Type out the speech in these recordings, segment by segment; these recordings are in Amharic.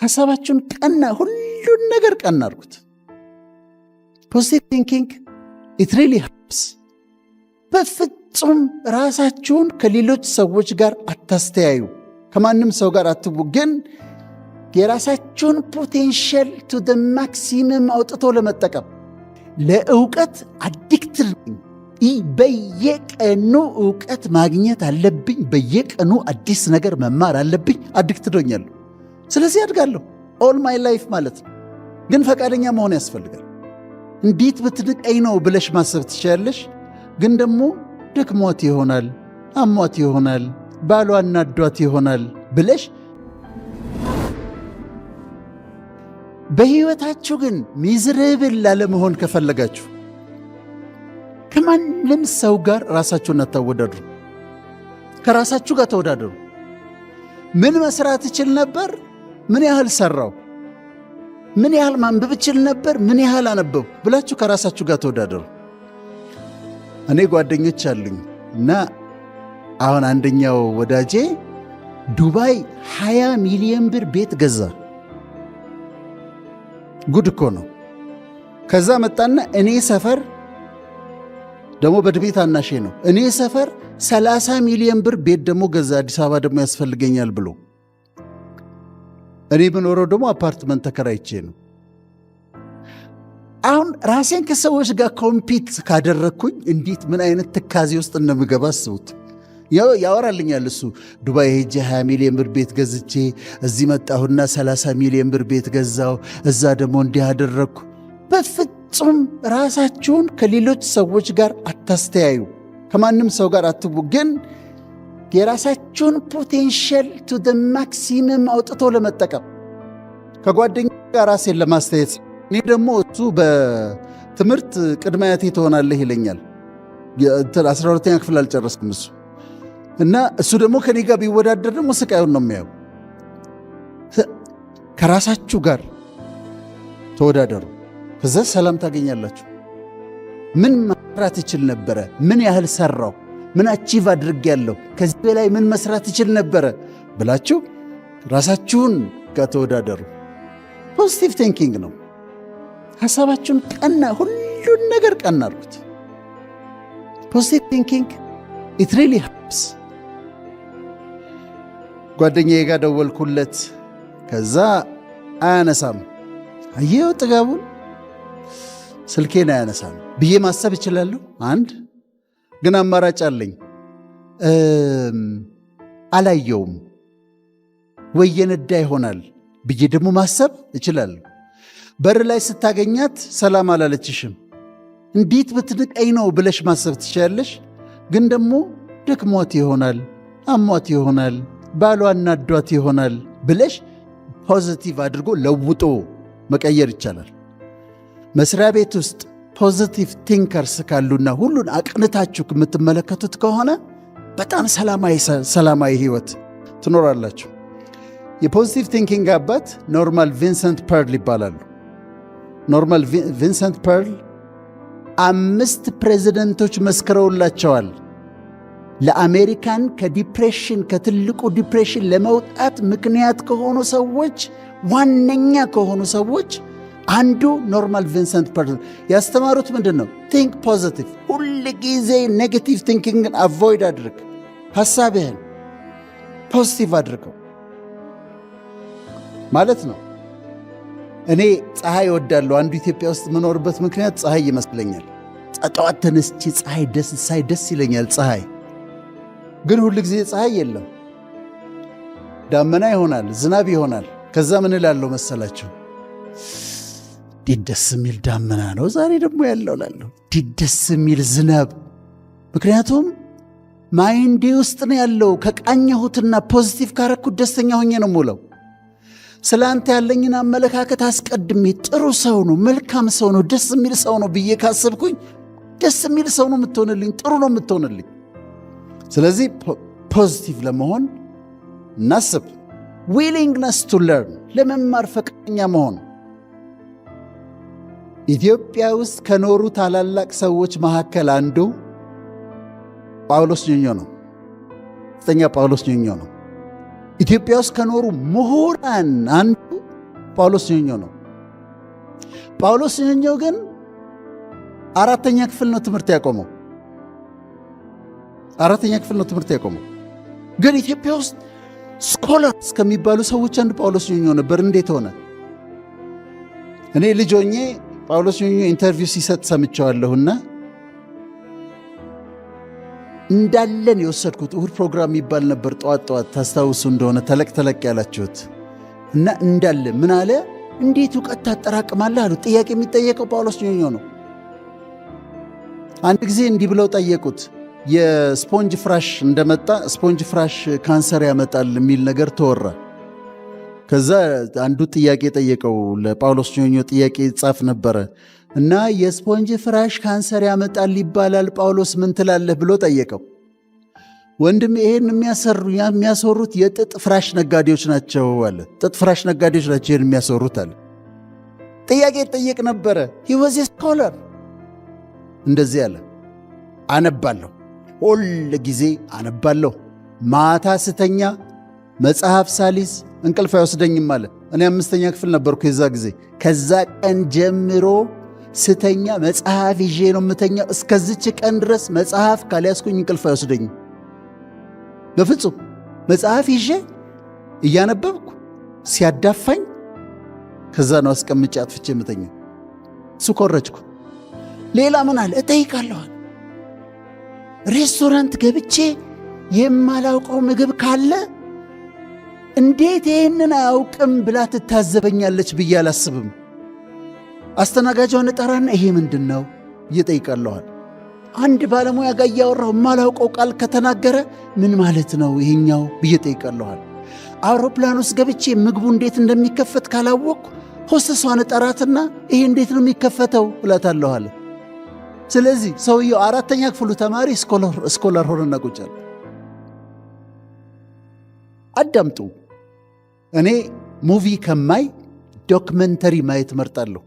ሐሳባችሁን ቀና፣ ሁሉን ነገር ቀና አድርጉት። ፖዚቲቭ ቲንኪንግ ኢት ሪሊ ሄልፕስ። በፍጹም ራሳችሁን ከሌሎች ሰዎች ጋር አታስተያዩ። ከማንም ሰው ጋር አትቡ፣ ግን የራሳችሁን ፖቴንሻል ቱ ደ ማክሲመም አውጥቶ ለመጠቀም። ለእውቀት አዲክትድ ነኝ። በየቀኑ እውቀት ማግኘት አለብኝ፣ በየቀኑ አዲስ ነገር መማር አለብኝ። አዲክትድ ሆኛለሁ። ስለዚህ አድጋለሁ ኦል ማይ ላይፍ ማለት ነው። ግን ፈቃደኛ መሆን ያስፈልጋል። እንዴት ብትንቀኝ ነው ብለሽ ማሰብ ትችላለሽ። ግን ደግሞ ደክሟት ይሆናል፣ አሟት ይሆናል፣ ባሏ እናዷት ይሆናል ብለሽ በሕይወታችሁ ግን ሚዝርብል ላለመሆን ከፈለጋችሁ ከማንም ሰው ጋር ራሳችሁን አታወዳድሩ። ከራሳችሁ ጋር ተወዳደሩ። ምን መስራት እችል ነበር? ምን ያህል ሰራው? ምን ያህል ማንበብ እችል ነበር? ምን ያህል አነበብኩ ብላችሁ ከራሳችሁ ጋር ተወዳደሩ። እኔ ጓደኞች አሉኝ እና አሁን አንደኛው ወዳጄ ዱባይ 20 ሚሊዮን ብር ቤት ገዛ። ጉድ እኮ ነው። ከዛ መጣና እኔ ሰፈር ደግሞ በድቤ ታናሼ ነው። እኔ ሰፈር 30 ሚሊዮን ብር ቤት ደግሞ ገዛ። አዲስ አበባ ደግሞ ያስፈልገኛል ብሎ እኔ ብኖረው ደግሞ አፓርትመንት ተከራይቼ ነው። አሁን ራሴን ከሰዎች ጋር ኮምፒት ካደረግኩኝ እንዴት ምን አይነት ትካዜ ውስጥ እንደምገባ አስቡት። ያወራልኛል እሱ ዱባይ ሄጄ 20 ሚሊዮን ብር ቤት ገዝቼ እዚህ መጣሁና 30 ሚሊዮን ብር ቤት ገዛው፣ እዛ ደግሞ እንዲህ አደረግኩ። በፍጹም ራሳችሁን ከሌሎች ሰዎች ጋር አታስተያዩ። ከማንም ሰው ጋር አትቡ፣ ግን የራሳችሁን ፖቴንሻል ቱ ደ ማክሲመም አውጥቶ ለመጠቀም። ከጓደኛ ጋር ራሴን ለማስተያየት እኔ ደግሞ እሱ በትምህርት ቅድመ አያቴ ትሆናለህ ይለኛል። 12ኛ ክፍል አልጨረስኩም እሱ እና እሱ ደግሞ ከኔ ጋር ቢወዳደር ደግሞ ስቃዩን ነው የሚያየው። ከራሳችሁ ጋር ተወዳደሩ፣ ከዛ ሰላም ታገኛላችሁ። ምን መስራት ይችል ነበረ? ምን ያህል ሰራው? ምን አቺቭ አድርጌያለሁ? ከዚህ በላይ ምን መስራት ይችል ነበረ ብላችሁ ራሳችሁን ጋር ተወዳደሩ። ፖዚቲቭ ቲንኪንግ ነው። ሐሳባችሁን ቀና፣ ሁሉን ነገር ቀና አድርጉት። ፖዚቲቭ ቲንኪንግ ኢት ሪሊ ሄልፕስ። ጓደኛዬ ጋር ደወልኩለት፣ ከዛ አያነሳም። አየው ጥጋቡን፣ ስልኬን አያነሳም ብዬ ማሰብ እችላለሁ። አንድ ግን አማራጭ አለኝ። አላየውም ወይ የነዳ ይሆናል ብዬ ደግሞ ማሰብ እችላለሁ። በር ላይ ስታገኛት ሰላም አላለችሽም፣ እንዴት ብትንቀኝ ነው ብለሽ ማሰብ ትችላለሽ። ግን ደግሞ ደክሟት ይሆናል፣ አሟት ይሆናል፣ ባሏ እናዷት ይሆናል ብለሽ ፖዚቲቭ አድርጎ ለውጦ መቀየር ይቻላል። መስሪያ ቤት ውስጥ ፖዚቲቭ ቲንከርስ ካሉና ሁሉን አቅንታችሁ የምትመለከቱት ከሆነ በጣም ሰላማዊ ህይወት ትኖራላችሁ። የፖዚቲቭ ቲንኪንግ አባት ኖርማን ቪንሰንት ፐርል ይባላሉ። ኖርማን ቪንሰንት ፐርል 5 ፕሬዚደንቶች መስክረውላቸዋል። ለአሜሪካን ከዲፕሬሽን ከትልቁ ዲፕሬሽን ለመውጣት ምክንያት ከሆኑ ሰዎች፣ ዋነኛ ከሆኑ ሰዎች አንዱ ኖርማን ቪንሰንት ፐርል። ያስተማሩት ምንድን ነው? ቲንክ ፖዚቲቭ። ሁል ጊዜ ኔጌቲቭ ቲንኪንግን አቮይድ አድርግ። ሐሳብህን ፖዚቲቭ አድርገው ማለት ነው። እኔ ፀሐይ እወዳለሁ። አንዱ ኢትዮጵያ ውስጥ የምኖርበት ምክንያት ፀሐይ ይመስለኛል። ጠዋት ተነስቼ ፀሐይ ደስ ይለኛል። ፀሐይ ግን ሁል ጊዜ ፀሐይ የለም። ዳመና ይሆናል፣ ዝናብ ይሆናል። ከዛ ምን እላለሁ መሰላችሁ? ደስ የሚል ዳመና ነው ዛሬ ደግሞ ያለው ላለሁ፣ ደስ የሚል ዝናብ። ምክንያቱም ማይንዴ ውስጥ ነው ያለው። ከቃኘሁትና ፖዚቲቭ ካረኩት ደስተኛ ሆኜ ነው የምውለው። ስለ አንተ ያለኝን አመለካከት አስቀድሜ ጥሩ ሰው ነው፣ መልካም ሰው ነው፣ ደስ የሚል ሰው ነው ብዬ ካሰብኩኝ ደስ የሚል ሰው ነው የምትሆንልኝ፣ ጥሩ ነው የምትሆንልኝ። ስለዚህ ፖዚቲቭ ለመሆን እናስብ። ዊሊንግነስ ቱ ለርን፣ ለመማር ፈቃደኛ መሆን። ኢትዮጵያ ውስጥ ከኖሩ ታላላቅ ሰዎች መካከል አንዱ ጳውሎስ ኞኞ ነው። ጳውሎስ ኞኞ ነው። ኢትዮጵያ ውስጥ ከኖሩ ምሁራን አንዱ ጳውሎስ ኞኞ ነው። ጳውሎስ ኞኞ ግን 4ኛ ክፍል ነው ትምህርት ያቆመው። 4ኛ ክፍል ነው ትምህርት ያቆመው። ግን ኢትዮጵያ ውስጥ ስኮላር እስከሚባሉ ሰዎች አንዱ ጳውሎስ ኞኞ ነበር። እንዴት ሆነ? እኔ ልጅ ሆኜ ጳውሎስ ኞኞ ኢንተርቪው ሲሰጥ ሰምቸዋለሁና እንዳለን የወሰድኩት እሁድ ፕሮግራም የሚባል ነበር ጠዋት ጠዋት፣ ታስታውሱ እንደሆነ ተለቅ ተለቅ ያላችሁት። እና እንዳለ ምን አለ፣ እንዴት እውቀት ታጠራቅማለህ አሉ። ጥያቄ የሚጠየቀው ጳውሎስ ኞኞ ነው። አንድ ጊዜ እንዲህ ብለው ጠየቁት፣ የስፖንጅ ፍራሽ እንደመጣ ስፖንጅ ፍራሽ ካንሰር ያመጣል የሚል ነገር ተወራ። ከዛ አንዱ ጥያቄ ጠየቀው ለጳውሎስ ኞኞ፣ ጥያቄ ጻፍ ነበረ እና የስፖንጅ ፍራሽ ካንሰር ያመጣል ይባላል፣ ጳውሎስ ምን ትላለህ ብሎ ጠየቀው። ወንድም ይሄን የሚያሰሩት የጥጥ ፍራሽ ነጋዴዎች ናቸው አለ። ጥጥ ፍራሽ ነጋዴዎች ናቸው ይሄን የሚያሰሩት አለ። ጥያቄ ጠየቅ ነበረ። he was a scholar። እንደዚህ አለ፣ አነባለሁ፣ ሁል ጊዜ አነባለሁ፣ ማታ ስተኛ መጽሐፍ ሳሊዝ እንቅልፍ አይወስደኝም አለ። እኔ 5ኛ ክፍል ነበርኩ የዛ ጊዜ። ከዛ ቀን ጀምሮ ስተኛ መጽሐፍ ይዤ ነው የምተኛው። እስከዚች ቀን ድረስ መጽሐፍ ካልያዝኩኝ እንቅልፍ አይወስደኝም በፍጹም። መጽሐፍ ይዤ እያነበብኩ ሲያዳፋኝ ከዛ ነው አስቀምጬ አጥፍቼ የምተኛው። እሱ ኮረጅኩ። ሌላ ምን አለ እጠይቃለሁ። ሬስቶራንት ገብቼ የማላውቀው ምግብ ካለ እንዴት ይህንን አያውቅም ብላ ትታዘበኛለች ብዬ አላስብም። አስተናጋጇን እጠራና ይሄ ምንድን ነው እየጠይቃለኋል። አንድ ባለሙያ ጋር እያወራሁ የማላውቀው ቃል ከተናገረ ምን ማለት ነው ይሄኛው ብዬ ጠይቃለኋል። አውሮፕላን ውስጥ ገብቼ ምግቡ እንዴት እንደሚከፈት ካላወቅኩ ሆስተሷን እጠራትና ይሄ እንዴት ነው የሚከፈተው እላታለኋል። ስለዚህ ሰውየው 4ኛ ክፍሉ ተማሪ ስኮላር ሆነና ቁጭ አለ። አዳምጡ። እኔ ሙቪ ከማይ ዶክመንተሪ ማየት መርጣለሁ።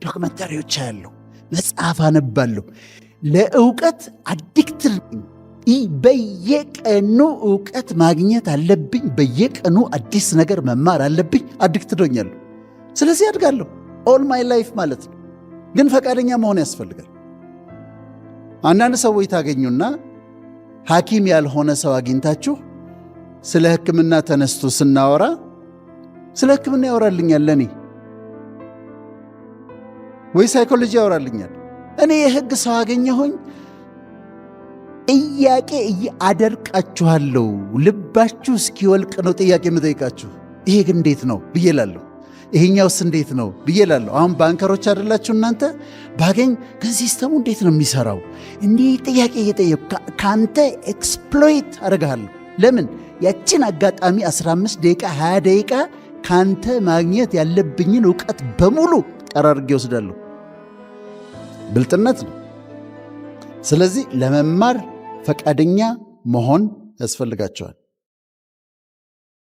ዶክመንተሪዎች አያለሁ፣ መጽሐፍ አነባለሁ። ለእውቀት አዲክትድ ነኝ። በየቀኑ እውቀት ማግኘት አለብኝ። በየቀኑ አዲስ ነገር መማር አለብኝ። አዲክትድ ሆኛለሁ። ስለዚህ አድጋለሁ ኦል ማይ ላይፍ ማለት ነው። ግን ፈቃደኛ መሆን ያስፈልጋል። አንዳንድ ሰዎች ታገኙና ሐኪም ያልሆነ ሰው አግኝታችሁ ስለ ሕክምና ተነስቶ ስናወራ ስለ ሕክምና ያወራልኛል ለኔ፣ ወይ ሳይኮሎጂ ያወራልኛል። እኔ የሕግ ሰው አገኘሁኝ ጥያቄ አደርቃችኋለሁ፣ ልባችሁ እስኪወልቅ ነው ጥያቄ የምጠይቃችሁ። ይሄ ግን እንዴት ነው ብዬ እላለሁ። ይሄኛውስ እንዴት ነው ብዬ እላለሁ። አሁን ባንከሮች አይደላችሁ እናንተ? ባገኝ ግን ሲስተሙ እንዴት ነው የሚሰራው? እንዲህ ጥያቄ እየጠየቁ ከአንተ ኤክስፕሎይት አደርግሃለሁ። ለምን ያችን አጋጣሚ 15 ደቂቃ 20 ደቂቃ ካንተ ማግኘት ያለብኝን እውቀት በሙሉ ጠራርጌ ወስዳለሁ። ብልጥነት ነው። ስለዚህ ለመማር ፈቃደኛ መሆን ያስፈልጋቸዋል።